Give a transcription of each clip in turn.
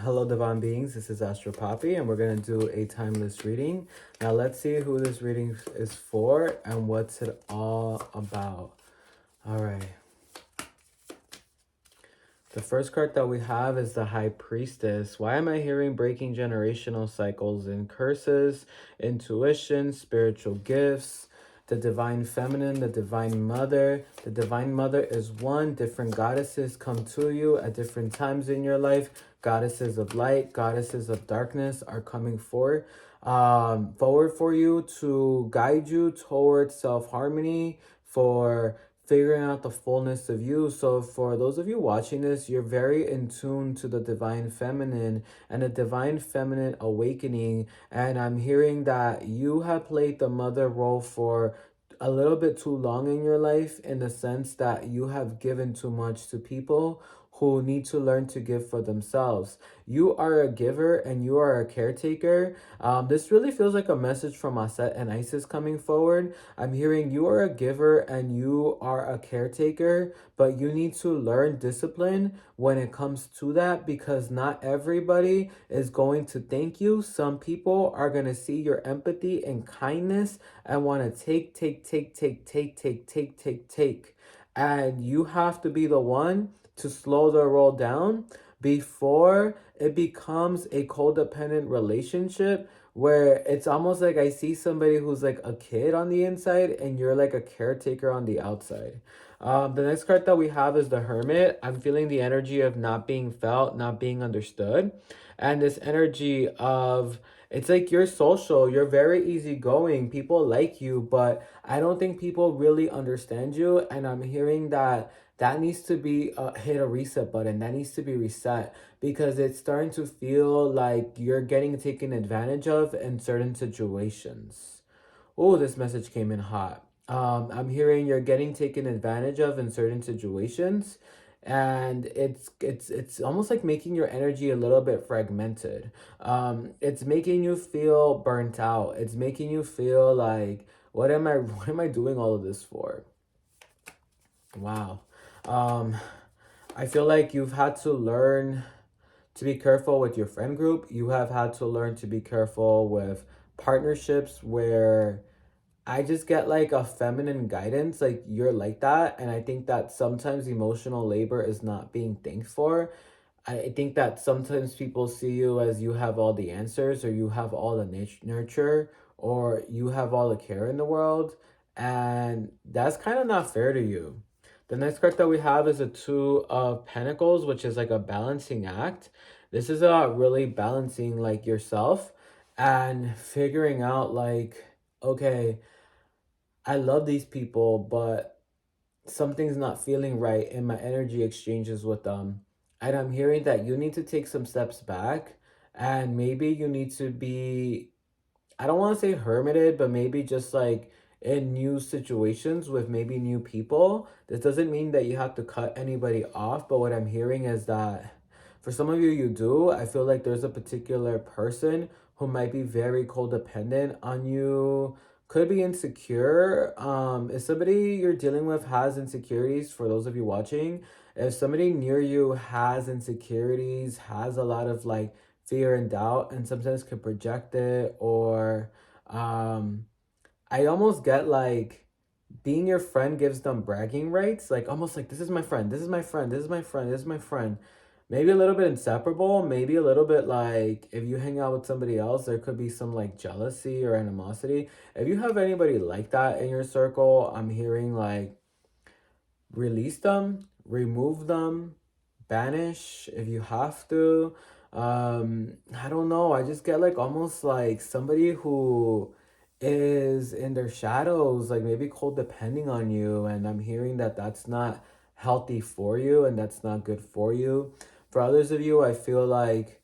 Hello, divine beings. This is AstroPapi, and we're going to do a timeless reading. Now, let's see who this reading is for and what's it all about. All right. The first card that we have is the High Priestess. Why am I hearing breaking generational cycles and curses, intuition, spiritual gifts, the Divine Feminine, the Divine Mother? The Divine Mother is one. Different goddesses come to you at different times in your life. Goddesses of light, goddesses of darkness are coming forward for you to guide you towards self-harmony, for figuring out the fullness of you. So for those of you watching this, you're very in tune to the Divine Feminine and the Divine Feminine awakening. And I'm hearing that you have played the mother role for a little bit too long in your life, in the sense that you have given too much to people who need to learn to give for themselves. You are a giver and you are a caretaker. This really feels like a message from Aset and Isis coming forward. I'm hearing you are a giver and you are a caretaker, but you need to learn discipline when it comes to that, because not everybody is going to thank you. Some people are going to see your empathy and kindness and want to take. And you have to be the one to slow the roll down before it becomes a codependent relationship, where it's almost like I see somebody who's like a kid on the inside and you're like a caretaker on the outside. The next card that we have is the Hermit. I'm feeling the energy of not being felt, not being understood. And this energy of, it's like you're social, you're very easygoing, people like you, but I don't think people really understand you. And I'm hearing that needs to be hit a reset button. That needs to be reset, because it's starting to feel like you're getting taken advantage of in certain situations. Oh, this message came in hot. I'm hearing you're getting taken advantage of in certain situations, and it's almost like making your energy a little bit fragmented. It's making you feel burnt out. It's making you feel like, what am I doing all of this for? Wow. I feel like you've had to learn to be careful with your friend group. You have had to learn to be careful with partnerships where I just get like a feminine guidance, like you're like that. And I think that sometimes emotional labor is not being thanked for. I think that sometimes people see you as you have all the answers, or you have all the nurture, or you have all the care in the world. And that's kind of not fair to you. The next card that we have is a Two of Pentacles, which is like a balancing act. This is really balancing like yourself and figuring out like, okay, I love these people, but something's not feeling right in my energy exchanges with them. And I'm hearing that you need to take some steps back, and maybe you need to be, I don't want to say hermited, but maybe just like in new situations with maybe new people. This doesn't mean that you have to cut anybody off, but what I'm hearing is that for some of you, you do. I feel like there's a particular person who might be very codependent on you, could be insecure. If somebody you're dealing with has insecurities, for those of you watching, if somebody near you has insecurities, has a lot of like fear and doubt, and sometimes can project it, or I almost get like being your friend gives them bragging rights, like almost like, this is my friend, this is my friend, this is my friend, this is my friend. Maybe a little bit inseparable, maybe a little bit like if you hang out with somebody else, there could be some like jealousy or animosity. If you have anybody like that in your circle, I'm hearing like release them, remove them, banish if you have to. I don't know. I just get like almost like somebody who is in their shadows, like maybe codepending on you. And I'm hearing that that's not healthy for you and that's not good for you. For others of you, I feel like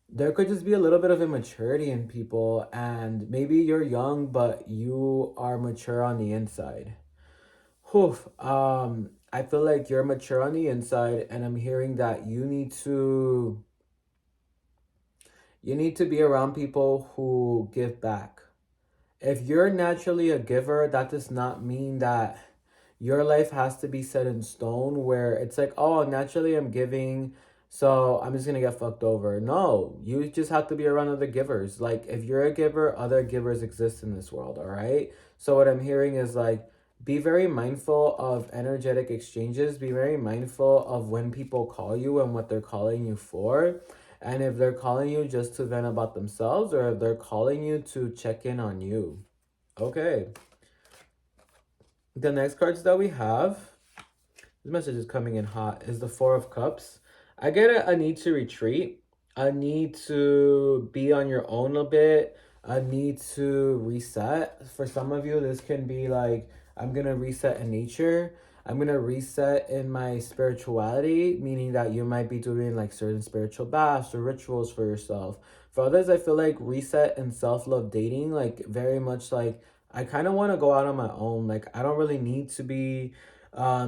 there could just be a little bit of immaturity in people, and maybe you're young, but you are mature on the inside. Whew. I feel like you're mature on the inside, and I'm hearing that you need to be around people who give back. If you're naturally a giver, that does not mean that your life has to be set in stone, where it's like, oh, naturally I'm giving, So I'm just gonna get fucked over. No, you just have to be around other givers. Like if you're a giver, other givers exist in this world, all right? So what I'm hearing is like be very mindful of energetic exchanges, be very mindful of when people call you and what they're calling you for. And if they're calling you just to vent about themselves or if they're calling you to check in on you. Okay. The next cards that we have, this message is coming in hot, is the Four of Cups. I get a need to retreat, a need to be on your own a bit, a need to reset. For some of you, this can be like, I'm going to reset in nature. I'm going to reset in my spirituality, meaning that you might be doing like certain spiritual baths or rituals for yourself. For others, I feel like reset and self-love dating, like very much like, I kind of want to go out on my own. Like, I don't really need to be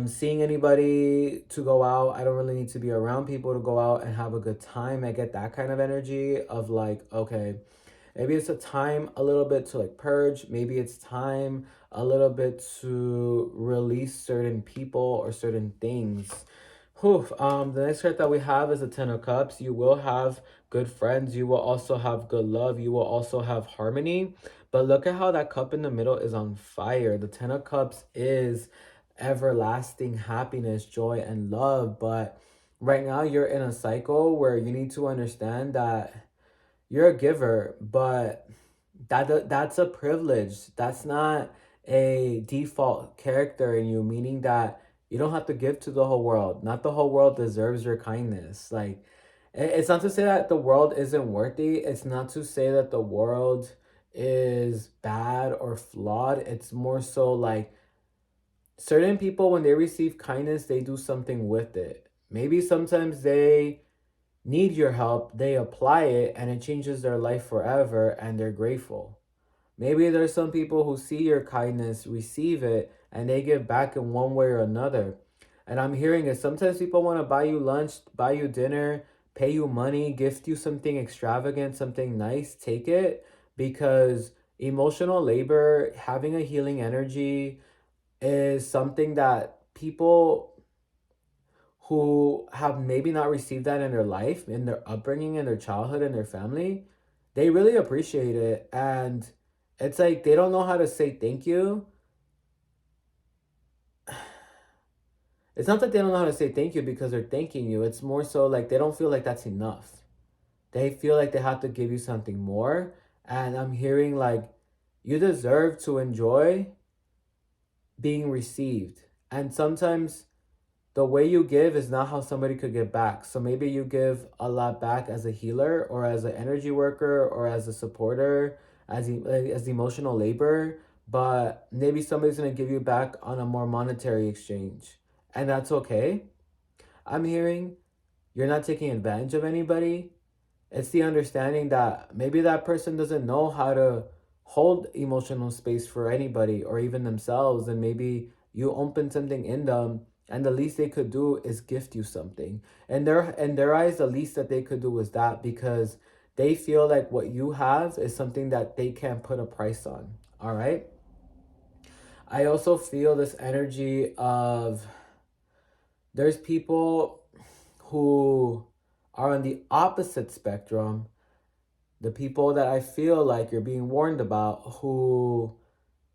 seeing anybody to go out. I don't really need to be around people to go out and have a good time. I get that kind of energy of like, okay, maybe it's a time a little bit to like purge. Maybe it's time a little bit to release certain people or certain things. Whew. The next card that we have is the Ten of Cups. You will have good friends. You will also have good love. You will also have harmony. But look at how that cup in the middle is on fire. The Ten of Cups is everlasting happiness, joy, and love. But right now you're in a cycle where you need to understand that you're a giver, but that's a privilege. That's not a default character in you, meaning that you don't have to give to the whole world. Not the whole world deserves your kindness. Like it's not to say that the world isn't worthy. It's not to say that the world is bad or flawed. It's more so like certain people, when they receive kindness, they do something with it. Maybe sometimes they need your help, they apply it, and it changes their life forever, and they're grateful. Maybe there's some people who see your kindness, receive it, and they give back in one way or another. And I'm hearing it. Sometimes people want to buy you lunch, buy you dinner, pay you money, gift you something extravagant, something nice. Take it because emotional labor, having a healing energy, is something that people who have maybe not received that in their life, in their upbringing, in their childhood, in their family, they really appreciate it. And it's like they don't know how to say thank you. It's not that they don't know how to say thank you because they're thanking you. It's more so like they don't feel like that's enough. They feel like they have to give you something more. And I'm hearing like you deserve to enjoy being received. And sometimes the way you give is not how somebody could give back. So maybe you give a lot back as a healer or as an energy worker or as a supporter, as emotional labor, but maybe somebody's going to give you back on a more monetary exchange. And that's okay. I'm hearing you're not taking advantage of anybody. It's the understanding that maybe that person doesn't know how to hold emotional space for anybody or even themselves. And maybe you open something in them and the least they could do is gift you something. And in their eyes, the least that they could do is that because they feel like what you have is something that they can't put a price on. All right. I also feel this energy of there's people who are on the opposite spectrum, the people that I feel like you're being warned about, who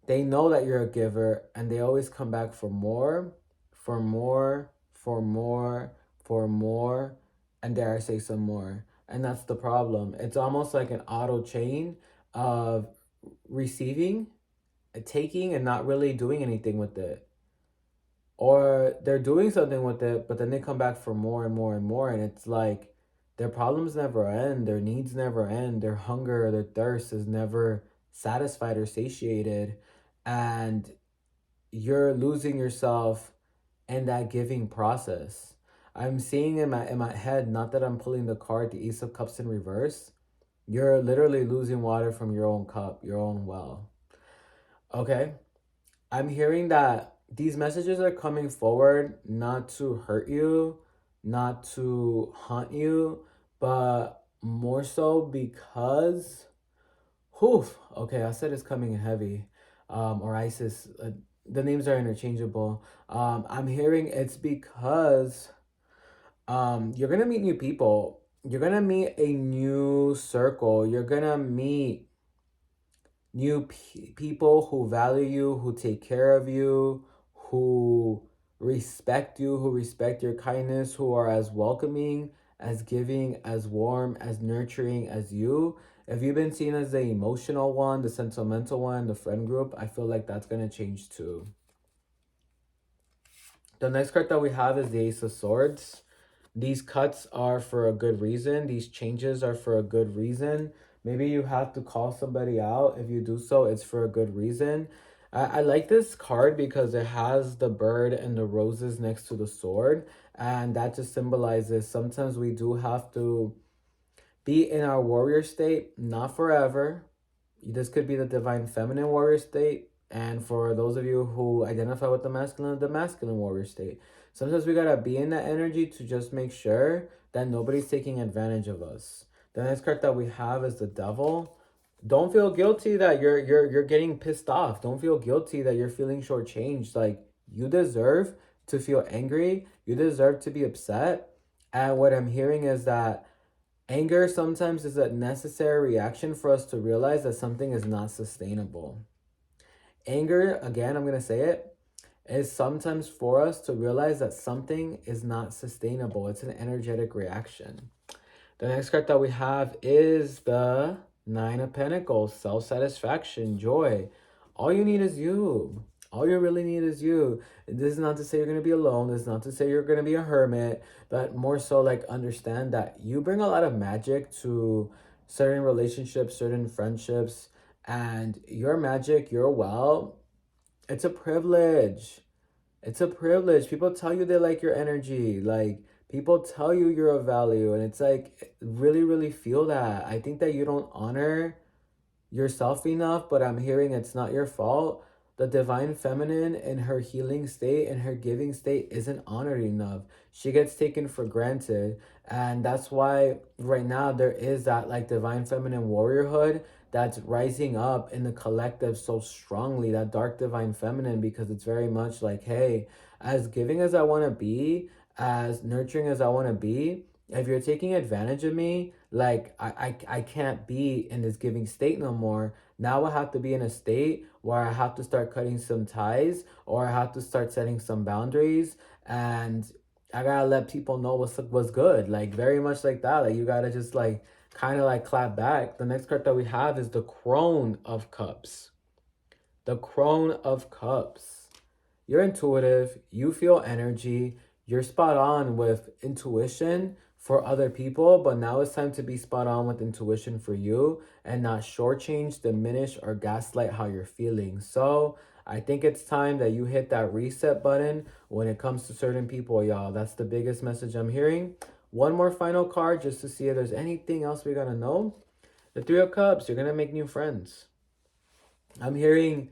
they know that you're a giver and they always come back for more, for more, for more, for more, and dare I say some more. And that's the problem. It's almost like an auto chain of receiving, taking, and not really doing anything with it. Or they're doing something with it, but then they come back for more and more and more. And it's like their problems never end, their needs never end, their hunger, their thirst is never satisfied or satiated. And you're losing yourself in that giving process. I'm seeing in my head, not that I'm pulling the card, the Ace of Cups in reverse. You're literally losing water from your own cup, your own well. Okay? I'm hearing that these messages are coming forward not to hurt you, not to haunt you, but more so because, whew, okay, I said it's coming in heavy, or ISIS. The names are interchangeable. I'm hearing it's because You're gonna meet new people. You're gonna meet a new circle. You're gonna meet new people who value you, who take care of you, who respect your kindness, who are as welcoming, as giving, as warm, as nurturing as you. If you've been seen as the emotional one, the sentimental one, the friend group, I feel like that's gonna change too. The next card that we have is the Ace of Swords. These cuts are for a good reason. These changes are for a good reason. Maybe you have to call somebody out. If you do so, it's for a good reason. I like this card because it has the bird and the roses next to the sword. And that just symbolizes sometimes we do have to be in our warrior state, not forever. This could be the divine feminine warrior state. And for those of you who identify with the masculine warrior state. Sometimes we gotta be in that energy to just make sure that nobody's taking advantage of us. The next card that we have is the devil. Don't feel guilty that you're getting pissed off. Don't feel guilty that you're feeling shortchanged. Like, you deserve to feel angry. You deserve to be upset. And what I'm hearing is that anger sometimes is a necessary reaction for us to realize that something is not sustainable. Anger, again, I'm going to say it, is sometimes for us to realize that something is not sustainable. It's an energetic reaction. The next card that we have is the Nine of Pentacles, self-satisfaction, joy. All you need is you. All you really need is you. This is not to say you're going to be alone. This is not to say you're going to be a hermit, but more so like understand that you bring a lot of magic to certain relationships, certain friendships, and your magic, your well, it's a privilege. It's a privilege. People tell you they like your energy. Like, people tell you you're of value. And it's like, really, really feel that. I think that you don't honor yourself enough, but I'm hearing it's not your fault. The divine feminine in her healing state and her giving state isn't honored enough. She gets taken for granted. And that's why right now there is that like divine feminine warriorhood that's rising up in the collective so strongly, that dark divine feminine, because it's very much like, hey, as giving as I want to be, as nurturing as I want to be, if you're taking advantage of me, like I can't be in this giving state no more. Now I have to be in a state where I have to start cutting some ties, or I have to start setting some boundaries, and I gotta let people know what's good. Like, very much like that. Like, you gotta just like kind of like clap back. The next card that we have is the Crone of Cups. The Crone of Cups. You're intuitive, you feel energy, you're spot on with intuition for other people, but now it's time to be spot on with intuition for you and not shortchange, diminish, or gaslight how you're feeling. So I think it's time that you hit that reset button when it comes to certain people, y'all. That's the biggest message I'm hearing. One more final card just to see if there's anything else we gotta know. The Three of Cups, you're gonna make new friends. I'm hearing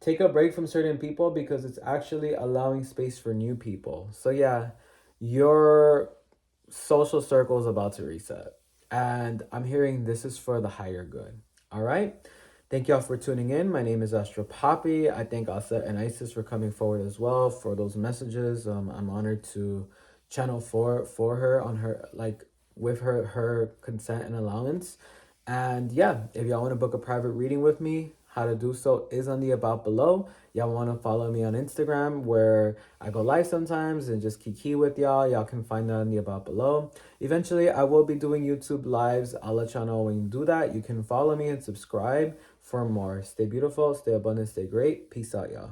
take a break from certain people because it's actually allowing space for new people. So yeah, your social circle is about to reset. And I'm hearing this is for the higher good. All right. Thank y'all for tuning in. My name is AstroPapi. I thank Asa and Isis for coming forward as well for those messages. I'm honored to channel for her on her like with her consent and allowance. And yeah, if y'all want to book a private reading with me, how to do so is on the about below. Y'all want to follow me on Instagram where I go live sometimes and just kiki with y'all. Y'all can find that on the about below. Eventually, I will be doing YouTube lives. I'll let y'all know when you do that. You can follow me and subscribe for more. Stay beautiful, stay abundant, stay great. Peace out, y'all.